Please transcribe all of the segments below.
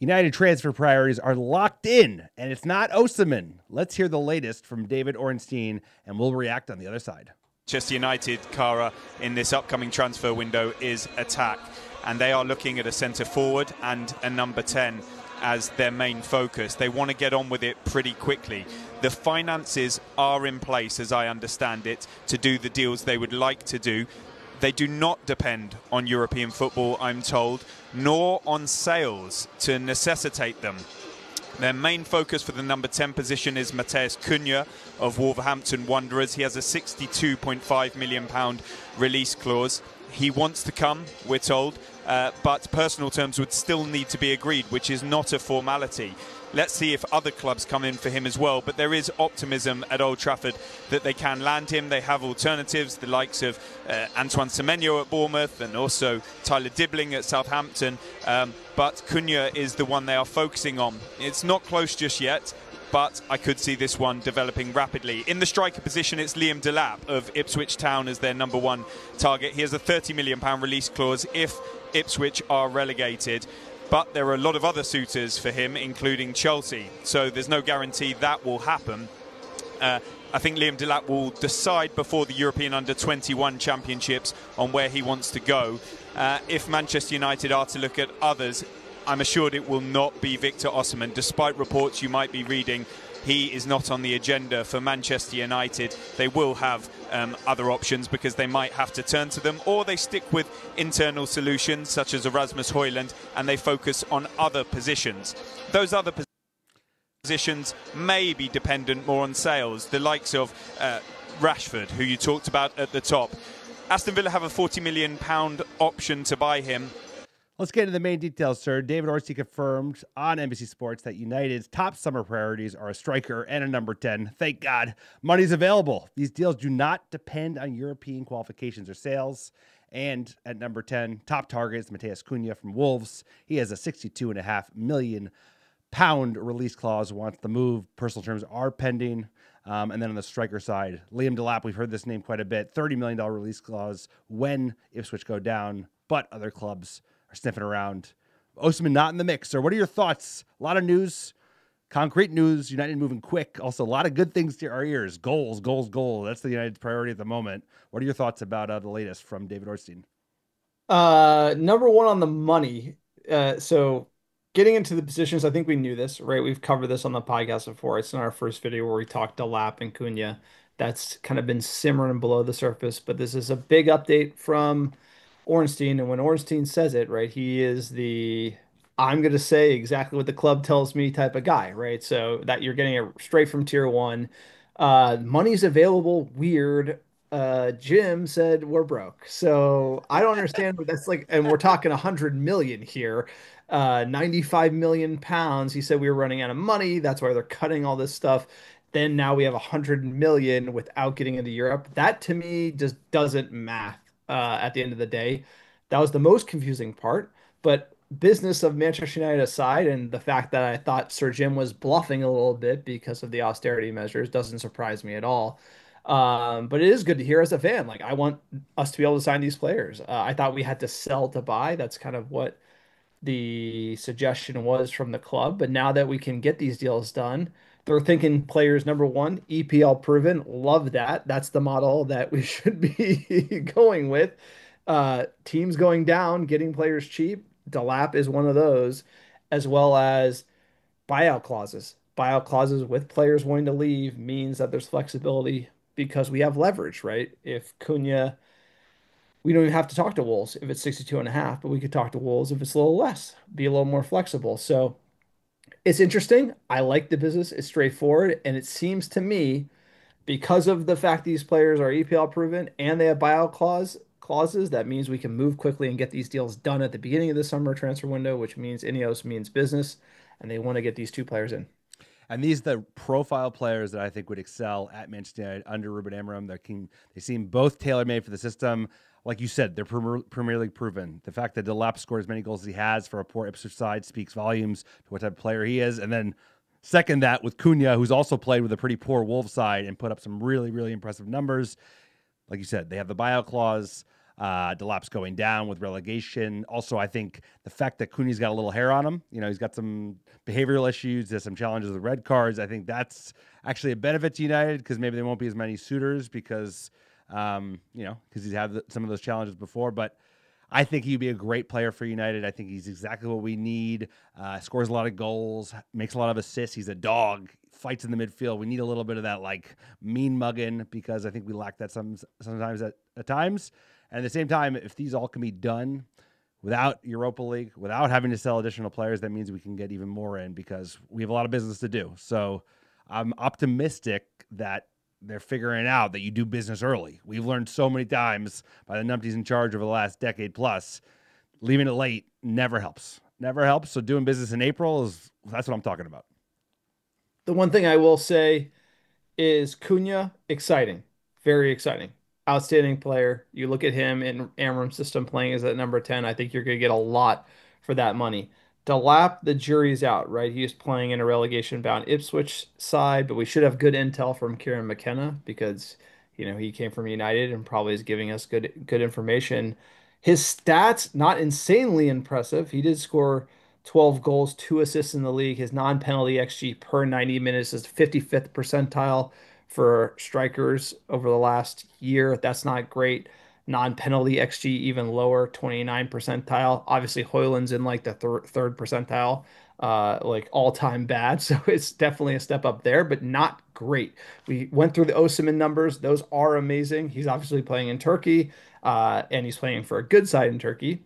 United transfer priorities are locked in, and it's not Osimhen. Let's hear the latest from David Ornstein, and we'll react on the other side. Manchester United, Cara, in this upcoming transfer window is attack, and they are looking at a centre forward and a number 10 as their main focus. They want to get on with it pretty quickly. The finances are in place, as I understand it, to do the deals they would like to do. They do not depend on European football, I'm told, nor on sales to necessitate them. Their main focus for the number 10 position is Matheus Cunha of Wolverhampton Wanderers. He has a £62.5 million release clause. He wants to come, we're told, but personal terms would still need to be agreed, which is not a formality. Let's see if other clubs come in for him as well. But there is optimism at Old Trafford that they can land him. They have alternatives, the likes of Antoine Semenyo at Bournemouth and also Tyler Dibbling at Southampton. But Cunha is the one they are focusing on. It's not close just yet, but I could see this one developing rapidly. In the striker position, it's Cunha and Delap of Ipswich Town as their number 1 target. He has a £30 million release clause if Ipswich are relegated. But there are a lot of other suitors for him, including Chelsea. So there's no guarantee that will happen. I think Cunha and Delap will decide before the European Under-21 Championships on where he wants to go. If Manchester United are to look at others, I'm assured it will not be Victor Osimhen. Despite reports you might be reading, he is not on the agenda for Manchester United. They will have other options because they might have to turn to them, or they stick with internal solutions such as Erasmus Højlund and they focus on other positions. Those other positions may be dependent more on sales, the likes of Rashford, who you talked about at the top. Aston Villa have a £40 million option to buy him. Let's get into the main details, sir. David Ornstein confirmed on NBC Sports that United's top summer priorities are a striker and a number 10. Thank God. Money's available. These deals do not depend on European qualifications or sales. And at number 10, top target is Matheus Cunha from Wolves. He has a £62.5 million release clause, wants the move. Personal terms are pending. And then on the striker side, Cunha and Delap, we've heard this name quite a bit, $30 million release clause when Ipswich go down, but other clubs are sniffing around. Osimhen not in the mix. Or what are your thoughts? A lot of news, concrete news. United moving quick. Also, a lot of good things to our ears. Goals, goals, goals. That's the United's priority at the moment. What are your thoughts about the latest from David Ornstein? Number 1 on the money. So getting into the positions, I think we knew this, right? We've covered this on the podcast before. It's in our first video where we talked Delap and Cunha. That's kind of been simmering below the surface, but this is a big update from Ornstein, and when Ornstein says it, right, he is the I'm going to say exactly what the club tells me type of guy, right? So that you're getting it straight from tier 1. Money's available. Weird. Jim said we're broke. So I don't understand what that's like. And we're talking 100 million here, 95 million pounds. He said we were running out of money. That's why they're cutting all this stuff. Then now we have 100 million without getting into Europe. That to me just doesn't math. At the end of the day, that was the most confusing part. But business of Manchester United aside, and the fact that I thought Sir Jim was bluffing a little bit because of the austerity measures doesn't surprise me at all. But it is good to hear as a fan. Like, I want us to be able to sign these players. I thought we had to sell to buy. That's kind of what the suggestion was from the club. But now that we can get these deals done, they're thinking players, number 1, EPL proven. Love that. That's the model that we should be going with. Teams going down, getting players cheap. Delap is one of those, as well as buyout clauses. Buyout clauses with players wanting to leave means that there's flexibility because we have leverage, right? If Cunha, we don't even have to talk to Wolves if it's 62.5, but we could talk to Wolves if it's a little less, be a little more flexible. So it's interesting. I like the business. It's straightforward. And it seems to me, because of the fact these players are EPL proven and they have buyout clauses, that means we can move quickly and get these deals done at the beginning of the summer transfer window, which means INEOS means business, and they want to get these 2 players in. And these are the profile players that I think would excel at Manchester United under Ruben Amorim. They seem both tailor-made for the system. Like you said, they're Premier League proven. The fact that Delap scored as many goals as he has for a poor Ipswich side speaks volumes to what type of player he is. And then second that with Cunha, who's also played with a pretty poor Wolves side and put up some really, really impressive numbers. Like you said, they have the buyout clause. Delap's going down with relegation. Also, I think the fact that Cunha's got a little hair on him, he's got some behavioral issues, there's some challenges with red cards. I think that's actually a benefit to United because maybe there won't be as many suitors because, because he's had some of those challenges before. But I think he'd be a great player for United. I think he's exactly what we need. Scores a lot of goals, makes a lot of assists. He's a dog, fights in the midfield. We need a little bit of that like mean mugging because I think we lack that sometimes at times. And at the same time, if these all can be done without Europa League, without having to sell additional players, that means we can get even more in because we have a lot of business to do. So I'm optimistic that they're figuring out that you do business early. We've learned so many times by the numpties in charge over the last decade plus, leaving it late never helps. Never helps. So doing business in April that's what I'm talking about. The one thing I will say is Cunha, exciting, very exciting, outstanding player. You look at him in Amram's system playing as at number 10. I think you're going to get a lot for that money. Delap, the jury's out, right? He is playing in a relegation-bound Ipswich side, but we should have good intel from Kieran McKenna because he came from United and probably is giving us good information. His stats not insanely impressive. He did score 12 goals, 2 assists in the league. His non-penalty XG per 90 minutes is 55th percentile for strikers over the last year. That's not great. Non-penalty XG even lower, 29 percentile. Obviously, Hoyland's in like the third percentile, like all-time bad. So it's definitely a step up there, but not great. We went through the Osimhen numbers. Those are amazing. He's obviously playing in Turkey, and he's playing for a good side in Turkey.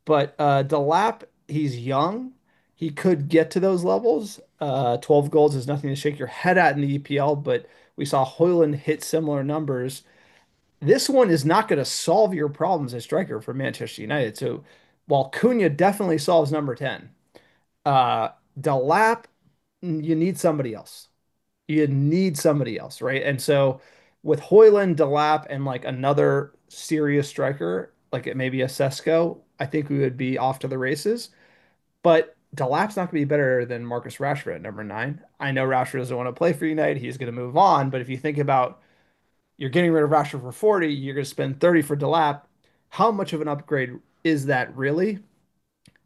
But Delap, he's young. He could get to those levels. 12 goals is nothing to shake your head at in the EPL, but we saw Hoyland hit similar numbers. This one is not going to solve your problems as striker for Manchester United. So while Cunha definitely solves number 10, uh, Delap, you need somebody else. You need somebody else, right? And so with Hoyland, Delap, and like another serious striker, like it maybe a Sesko, I think we would be off to the races. But Delap's not going to be better than Marcus Rashford at number 9. I know Rashford doesn't want to play for United. He's going to move on. But if you think about you're getting rid of Rashford for 40, you're going to spend 30 for Delap. How much of an upgrade is that really?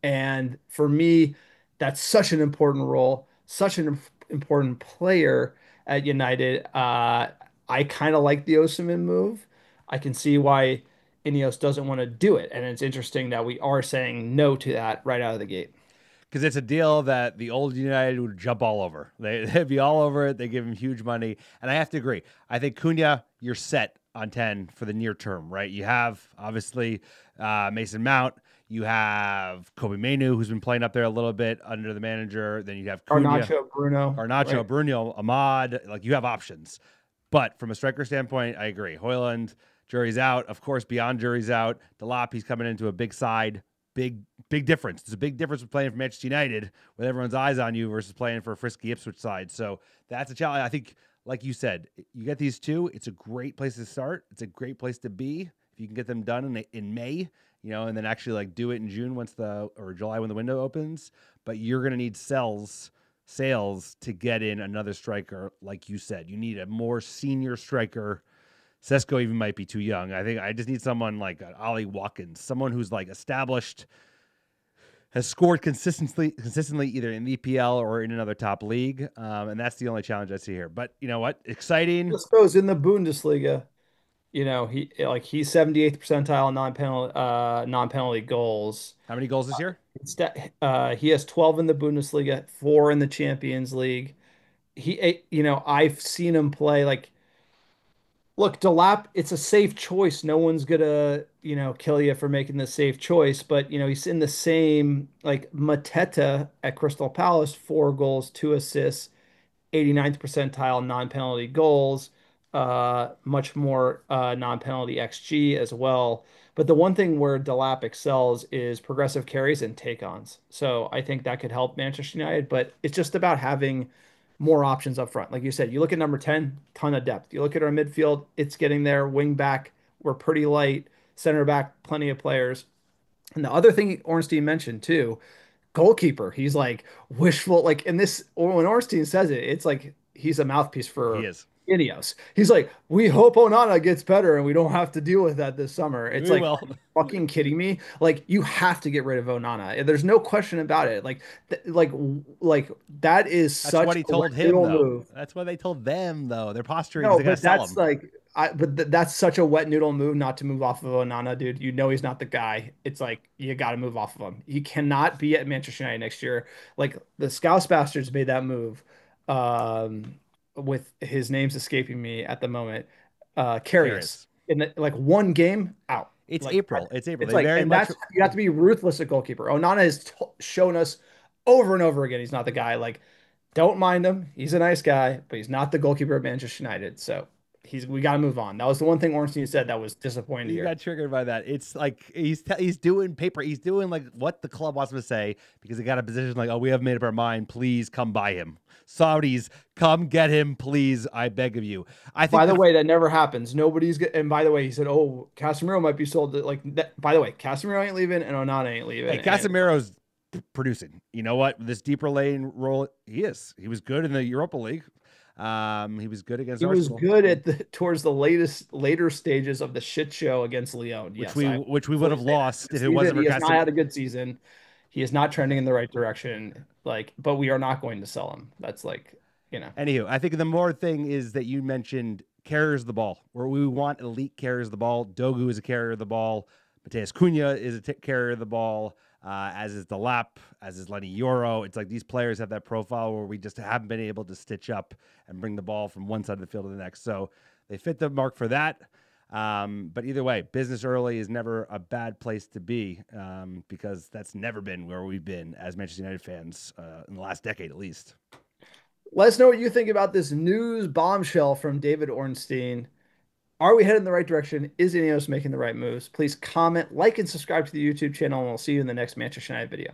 And for me, that's such an important role, such an important player at United. I kind of like the Osimhen move. I can see why INEOS doesn't want to do it. And it's interesting that we are saying no to that right out of the gate. Because it's a deal that the old United would jump all over. They'd be all over it. They give him huge money. And I have to agree. I think Cunha, you're set on 10 for the near term, right? You have, obviously, Mason Mount. You have Kobe Mainu, who's been playing up there a little bit under the manager. Then you have Cunha, Garnacho, Bruno. right? Bruno, Ahmad. Like, you have options. But from a striker standpoint, I agree. Hoyland, jury's out. Of course, beyond jury's out. Delap, he's coming into a big side. Big difference. There's a big difference with playing for Manchester United with everyone's eyes on you versus playing for a frisky Ipswich side. So that's a challenge. I think, like you said, you get these two. It's a great place to start. It's a great place to be if you can get them done in May, and then actually like do it in June or July when the window opens. But you're going to need sales to get in another striker. Like you said, you need a more senior striker. Sesko even might be too young. I think I just need someone like Ollie Watkins, someone who's like established, has scored consistently either in the EPL or in another top league. And that's the only challenge I see here. But you know what? Exciting. Sesko's in the Bundesliga. He's 78th percentile non-penalty goals. How many goals this year? He has 12 in the Bundesliga, 4 in the Champions League. I've seen him play like. Look, Delap, it's a safe choice. No one's gonna, kill you for making the safe choice. But he's in the same like Mateta at Crystal Palace, 4 goals, 2 assists, 89th percentile non-penalty goals, much more non-penalty XG as well. But the one thing where Delap excels is progressive carries and take-ons. So I think that could help Manchester United, but it's just about having more options up front. Like you said, you look at number 10, ton of depth. You look at our midfield, it's getting there. Wing back, we're pretty light. Center back, plenty of players. And the other thing Ornstein mentioned too, goalkeeper. He's like wishful, like in this, or when Ornstein says it, it's like he's a mouthpiece He for is. INEOS. He's like, we hope Onana gets better and we don't have to deal with that this summer. It's We like, will. are you fucking kidding me? Like, you have to get rid of Onana. There's no question about it. Like that is That's what such he a told him, little though. move. That's what they told them, though. They're posturing because No, they're gonna but sell that's him. like that's such a wet noodle move not to move off of Onana, dude. You know he's not the guy. It's like you got to move off of him. He cannot be at Manchester United next year. Like the Scouse bastards made that move, um, with his name's escaping me at the moment. Karius Curious. in like one game out. It's Like April. It's April. it's They like, very and much. that's you have to be ruthless at goalkeeper. Onana has shown us over and over again he's not the guy. Like don't mind him. He's a nice guy, but he's not the goalkeeper of Manchester United. So we got to move on. That was the one thing Ornstein said that was disappointing to You hear. got triggered by that. It's like he's doing paper. He's doing like what the club wants him to say because he got a position like, oh, we haven't made up our mind. Please come buy him. Saudis, come get him, please. I beg of you. I think. By the way, that never happens. And by the way, he said, "Oh, Casemiro might be sold." Like that. By the way, Casemiro ain't leaving, and Onana ain't leaving. Hey, Casemiro's producing. You know what? This deeper lane role, he is. He was good in the Europa League. He was good against He was Arsenal. good at the towards the later stages of the shit show against Lyon. Which Yes, we would have lost if it wasn't for He has not Casemiro. had a good season. He is not trending in the right direction. Like, but we are not going to sell him. That's like, you know. Anywho, I think the more thing is that you mentioned carriers of the ball, where we want elite carriers of the ball. Dogu is a carrier of the ball. Matheus Cunha is a carrier of the ball, as is Delap, as is Lenny Yoro. It's like these players have that profile where we just haven't been able to stitch up and bring the ball from one side of the field to the next. So they fit the mark for that. But either way, business early is never a bad place to be, because that's never been where we've been as Manchester United fans in the last decade, at least. Let us know what you think about this news bombshell from David Ornstein. Are we headed in the right direction? Is INEOS making the right moves? Please comment, like, and subscribe to the YouTube channel, and we'll see you in the next Manchester United video.